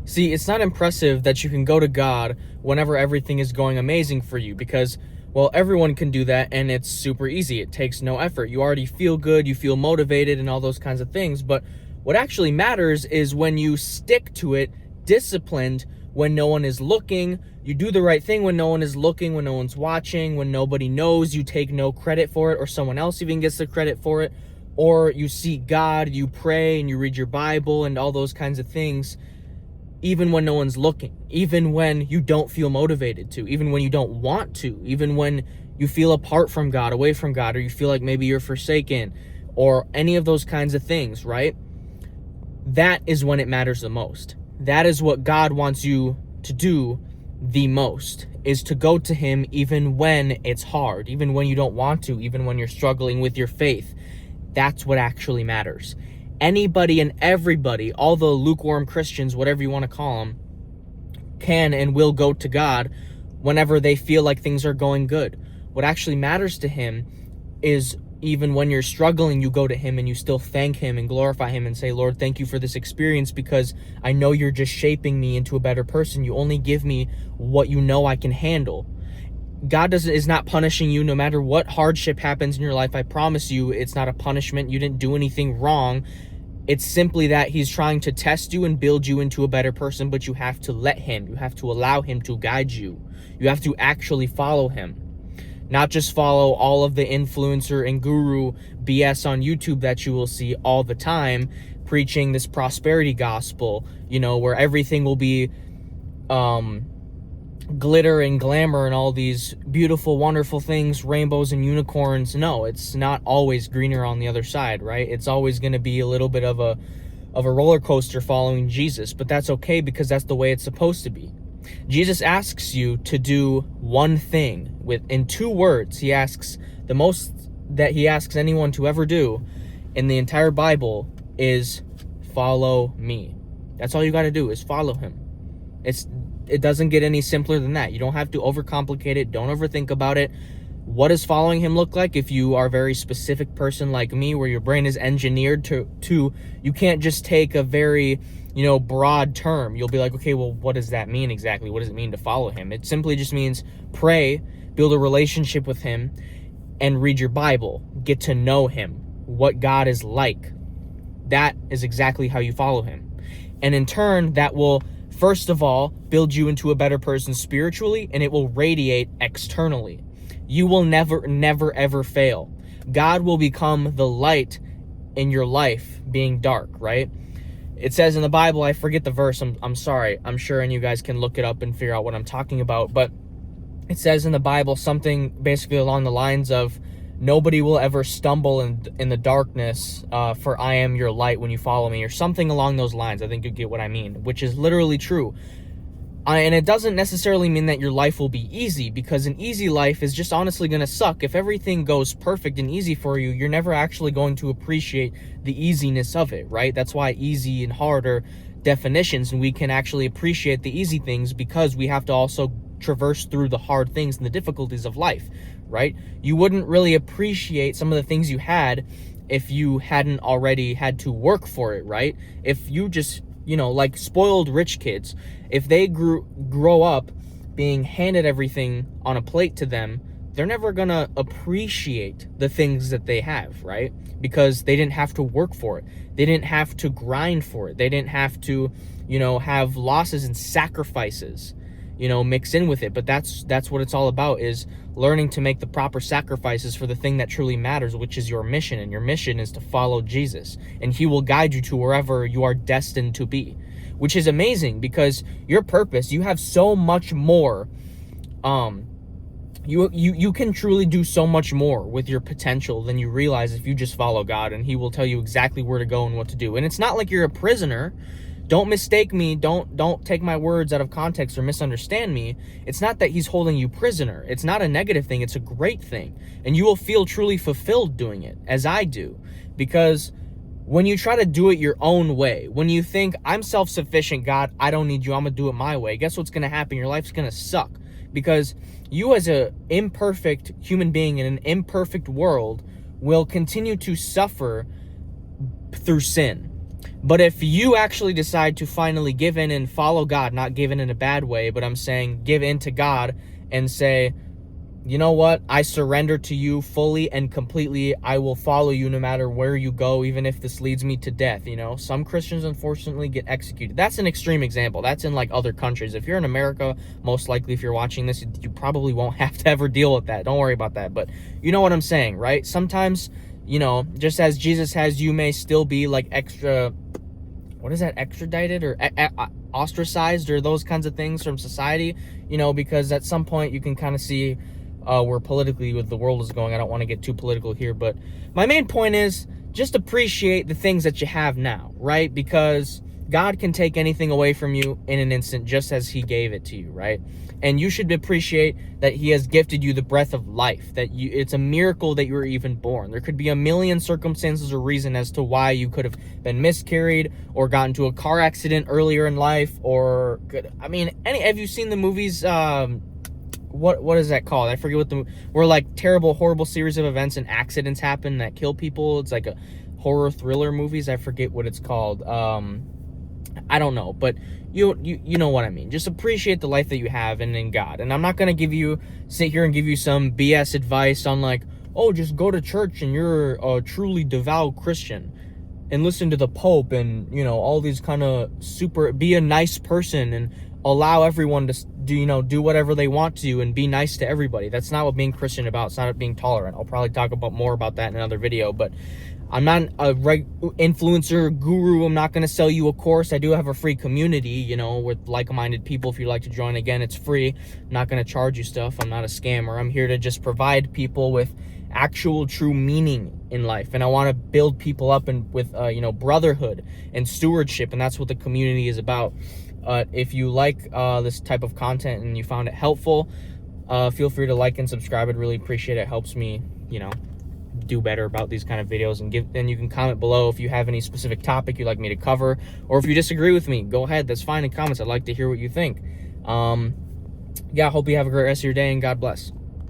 See, it's not impressive that you can go to God whenever everything is going amazing for you because, well, everyone can do that and it's super easy. It takes no effort. You already feel good, you feel motivated and all those kinds of things. But what actually matters is when you stick to it, disciplined, when no one is looking, you do the right thing when no one is looking, when no one's watching, when nobody knows, you take no credit for it, or someone else even gets the credit for it, or you seek God, you pray and you read your Bible and all those kinds of things. Even when no one's looking, even when you don't feel motivated to, even when you don't want to, even when you feel apart from God, away from God, or you feel like maybe you're forsaken, or any of those kinds of things, right? That is when it matters the most. That is what God wants you to do the most, is to go to him even when it's hard, even when you don't want to, even when you're struggling with your faith. That's what actually matters. Anybody and everybody, all the lukewarm Christians, whatever you want to call them, can and will go to God whenever they feel like things are going good. What actually matters to him is even when you're struggling, you go to him and you still thank him and glorify him and say, Lord, thank you for this experience because I know you're just shaping me into a better person. You only give me what you know I can handle. God is not punishing you no matter what hardship happens in your life. I promise you, it's not a punishment. You didn't do anything wrong. It's simply that he's trying to test you and build you into a better person, but you have to let him. You have to allow him to guide you. You have to actually follow him. Not just follow all of the influencer and guru BS on YouTube that you will see all the time, preaching this prosperity gospel, where everything will be glitter and glamour and all these beautiful, wonderful things, rainbows and unicorns. No, it's not always greener on the other side, right? It's always going to be a little bit of a roller coaster following Jesus, but that's okay because that's the way it's supposed to be. Jesus asks you to do one thing in 2 words. He asks the most that he asks anyone to ever do in the entire Bible is follow me. That's all you got to do is follow him. It doesn't get any simpler than that. You don't have to overcomplicate it. Don't overthink about it. What does following him look like? If you are a very specific person like me, where your brain is engineered to you can't just take a very, broad term. You'll be like, okay, well, what does that mean exactly? What does it mean to follow him? It simply just means pray, build a relationship with him, and read your Bible. Get to know him, what God is like. That is exactly how you follow him. And in turn, that will, first of all, build you into a better person spiritually, and it will radiate externally. You will never, ever fail. God will become the light in your life being dark, right? It says in the Bible, I forget the verse, I'm sorry, I'm sure, and you guys can look it up and figure out what I'm talking about, but it says in the Bible something basically along the lines of, nobody will ever stumble in the darkness, for I am your light when you follow me, or something along those lines. I think you get what I mean, which is literally true. And it doesn't necessarily mean that your life will be easy, because an easy life is just honestly going to suck. If everything goes perfect and easy for you, you're never actually going to appreciate the easiness of it, right? That's why easy and hard are definitions, and we can actually appreciate the easy things because we have to also traverse through the hard things and the difficulties of life, right? You wouldn't really appreciate some of the things you had if you hadn't already had to work for it, right? If you just, like spoiled rich kids, if they grow up being handed everything on a plate to them, they're never gonna appreciate the things that they have, right? Because they didn't have to work for it. They didn't have to grind for it. They didn't have to, have losses and sacrifices, mix in with it. But that's what it's all about, is learning to make the proper sacrifices for the thing that truly matters, which is your mission. And your mission is to follow Jesus, and he will guide you to wherever you are destined to be, which is amazing because your purpose, you have so much more. You can truly do so much more with your potential than you realize if you just follow God, and he will tell you exactly where to go and what to do. And it's not like you're a prisoner. Don't mistake me. Don't take my words out of context or misunderstand me. It's not that he's holding you prisoner. It's not a negative thing. It's a great thing. And you will feel truly fulfilled doing it, as I do. Because when you try to do it your own way, when you think, I'm self-sufficient, God, I don't need you, I'm going to do it my way, guess what's going to happen? Your life's going to suck. Because you, as an imperfect human being in an imperfect world, will continue to suffer through sin. But if you actually decide to finally give in and follow God, not give in a bad way, but I'm saying give in to God and say, you know what? I surrender to you fully and completely. I will follow you no matter where you go, even if this leads me to death. You know, some Christians unfortunately get executed. That's an extreme example. That's in like other countries. If you're in America, most likely if you're watching this, you probably won't have to ever deal with that. Don't worry about that. But you know what I'm saying, right? Sometimes, you know, just as Jesus has, you may still be like what is that, extradited or ostracized or those kinds of things from society, you know, because at some point you can kind of see where politically with the world is going. I don't want to get too political here, but my main point is just appreciate the things that you have now, right? Because God can take anything away from you in an instant, just as he gave it to you, right? And you should appreciate that he has gifted you the breath of life, that it's a miracle that you were even born. There could be a million circumstances or reason as to why you could have been miscarried or got into a car accident earlier in life, or have you seen the movies, what is that called? I forget where like terrible, horrible series of events and accidents happen that kill people. It's like a horror thriller movies. I forget what it's called. I don't know, but you know what I mean. Just appreciate the life that you have and in God. And I'm not gonna sit here and give you some BS advice on like, oh, just go to church and you're a truly devout Christian and listen to the Pope and, you know, all these kind of be a nice person and allow everyone to do whatever they want to and be nice to everybody. That's not what being Christian about. It's not being tolerant. I'll probably talk about more about that in another video, but I'm not a influencer guru. I'm not going to sell you a course. I do have a free community, you know, with like-minded people. If you'd like to join, again, it's free. I'm not going to charge you stuff. I'm not a scammer. I'm here to just provide people with actual true meaning in life, and I want to build people up with brotherhood and stewardship, and that's what the community is about. If you like this type of content and you found it helpful, feel free to like and subscribe. I'd really appreciate it. It helps me, you know, do better about these kind of videos. And then you can comment below if you have any specific topic you'd like me to cover, or if you disagree with me, go ahead. That's fine in comments. I'd like to hear what you think. Yeah, I hope you have a great rest of your day, and God bless.